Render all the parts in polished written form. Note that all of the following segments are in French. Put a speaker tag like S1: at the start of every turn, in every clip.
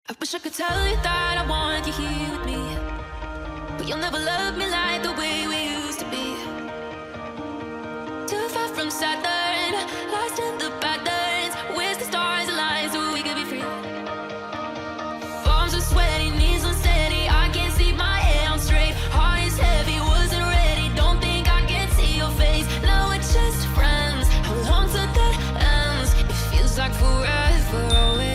S1: I wish I could tell you that I want you here with me, but you'll never love me like the way we used to be. Too far from Saturn, lost in the patterns. Where's the stars align so we could be free? Palms are sweaty, knees unsteady. I can't see my head on straight. Heart is heavy, wasn't ready. Don't think I can see your face. Now we're just friends. How long till that ends? It feels like forever away.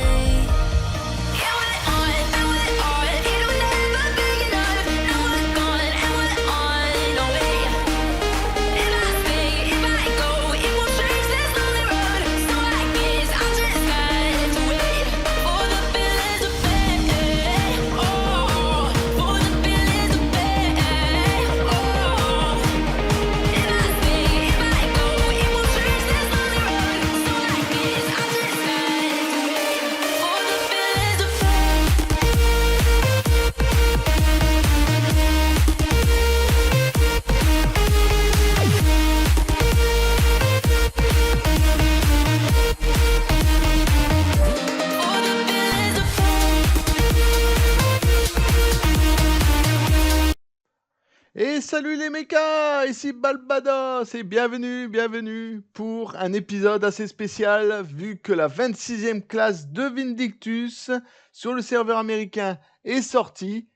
S2: Et salut les mechas, ici Balbados et bienvenue pour un épisode assez spécial vu que la 26e classe de Vindictus sur le serveur américain est sortie.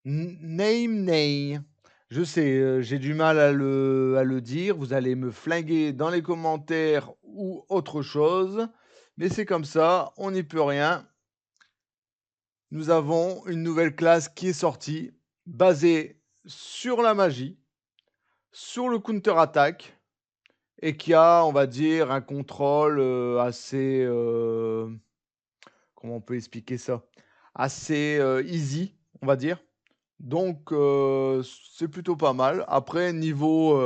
S2: Name Nay. Je sais, j'ai du mal à le dire, vous allez me flinguer dans les commentaires ou autre chose, mais c'est comme ça, on n'y peut rien. Nous avons une nouvelle classe qui est sortie, basée sur la magie, sur le counter-attaque, et qui a, on va dire, un contrôle assez... comment on peut expliquer ça? Assez easy, on va dire. Donc, c'est plutôt pas mal. Après, niveau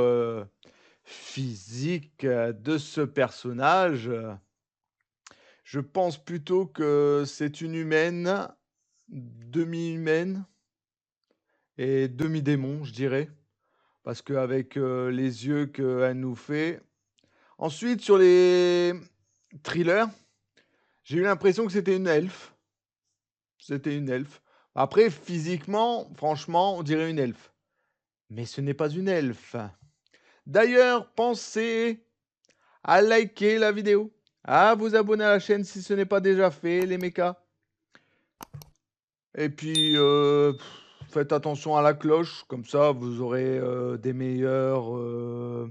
S2: physique de ce personnage, je pense plutôt que c'est une humaine, demi-humaine et demi-démon, je dirais. Parce qu'avec les yeux qu'elle nous fait. Ensuite, sur les thrillers, j'ai eu l'impression que c'était une elfe. C'était une elfe. Après, physiquement, franchement, on dirait une elfe. Mais ce n'est pas une elfe. D'ailleurs, pensez à liker la vidéo, à vous abonner à la chaîne si ce n'est pas déjà fait, les mechas. Et puis, faites attention à la cloche, comme ça vous aurez des meilleures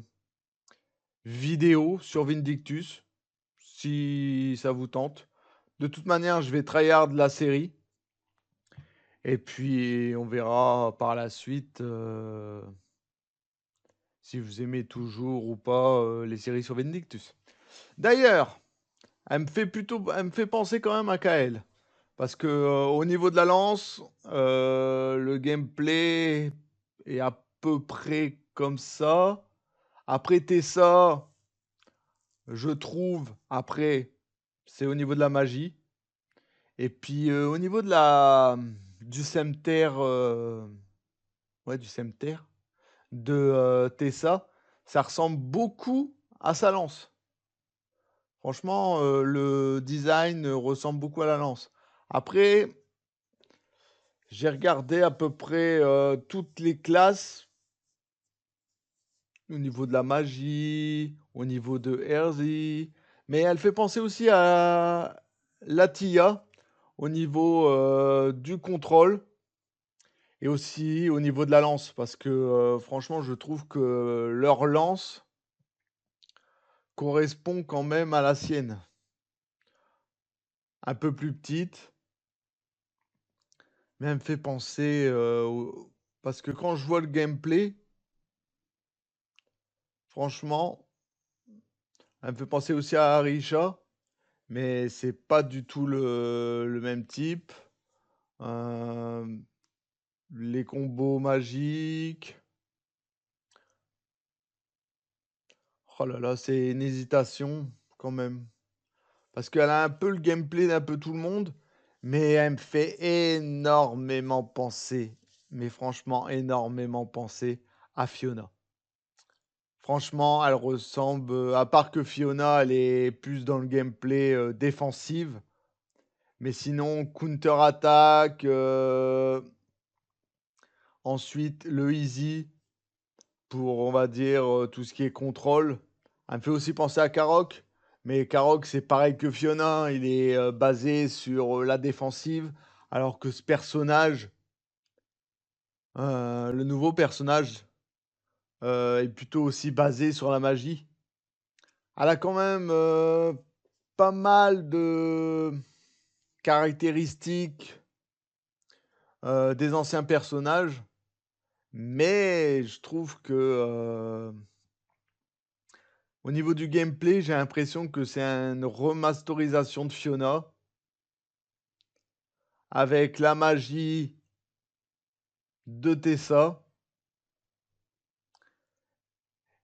S2: vidéos sur Vindictus, si ça vous tente. De toute manière, je vais tryhard la série. Et puis, on verra par la suite si vous aimez toujours ou pas les séries sur Vindictus. D'ailleurs, elle me fait penser quand même à Kael. Parce que au niveau de la lance, le gameplay est à peu près comme ça. Après Tessa, je trouve, après, c'est au niveau de la magie. Et puis au niveau de du Semter, ouais, du Semter de Tessa, ça ressemble beaucoup à sa lance. Franchement, le design ressemble beaucoup à la lance. Après, j'ai regardé à peu près toutes les classes au niveau de la magie, au niveau de Herzi, mais elle fait penser aussi à Latia au niveau du contrôle et aussi au niveau de la lance, parce que franchement, je trouve que leur lance correspond quand même à la sienne. Un peu plus petite, mais elle me fait penser parce que quand je vois le gameplay, franchement, elle me fait penser aussi à Arisha, mais c'est pas du tout le même type. Hem, les combos magiques. Oh là là, c'est une hésitation quand même. Parce qu'elle a un peu le gameplay d'un peu tout le monde, mais elle me fait énormément penser, mais franchement énormément penser à Fiona. Franchement, elle ressemble, à part que Fiona, elle est plus dans le gameplay, défensive, Mais sinon, counter-attaque, ensuite le easy pour, on va dire, tout ce qui est contrôle. Elle me fait aussi penser à Karok, mais Karok, c'est pareil que Fiona, il est, basé sur, la défensive, alors que ce personnage, le nouveau personnage, est plutôt aussi basé sur la magie. Elle a quand même, pas mal de caractéristiques, des anciens personnages, mais je trouve que, au niveau du gameplay, j'ai l'impression que c'est une remasterisation de Fiona avec la magie de Tessa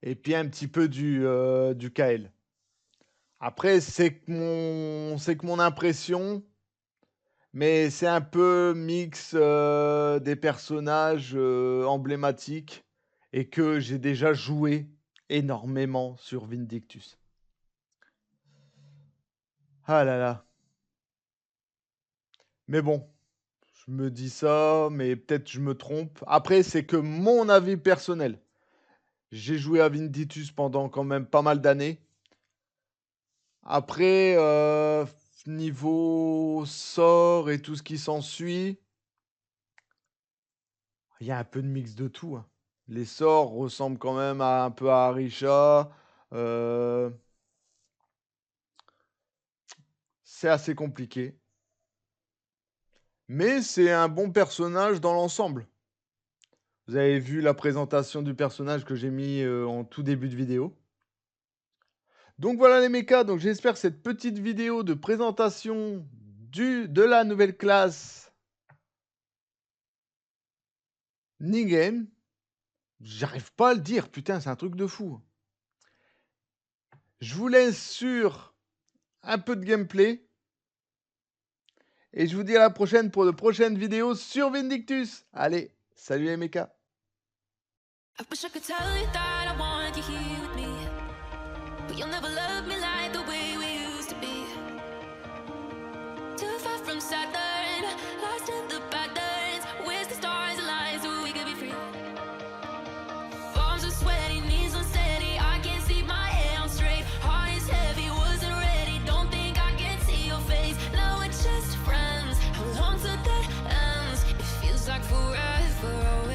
S2: et puis un petit peu du Kael. Après, c'est que mon impression, mais c'est un peu mix, des personnages, emblématiques et que j'ai déjà joué énormément sur Vindictus. Ah là là. Mais bon, je me dis ça, mais peut-être je me trompe. Après, c'est que mon avis personnel. J'ai joué à Vindictus pendant quand même pas mal d'années. Après, niveau sort et tout ce qui s'ensuit, il y a un peu de mix de tout, hein. Les sorts ressemblent quand même un peu à Arisha. C'est assez compliqué. Mais c'est un bon personnage dans l'ensemble. Vous avez vu la présentation du personnage que j'ai mis en tout début de vidéo. Donc voilà les mechas, donc j'espère que cette petite vidéo de présentation de la nouvelle classe Ningen, j'arrive pas à le dire, putain c'est un truc de fou. Je vous laisse sur un peu de gameplay. Et je vous dis à la prochaine pour de prochaines vidéos sur Vindictus. Allez, salut les mechas.
S1: I wish I could tell you that I want you here with me, but you'll never love me like the way we used to be. Too far from Saturn, lost in the patterns. Where's the stars align so we could be free? Palms are sweaty, knees unsteady. I can't see my head on straight. Heart is heavy, wasn't ready. Don't think I can see your face. No, we're just friends. How long till that ends? It feels like forever.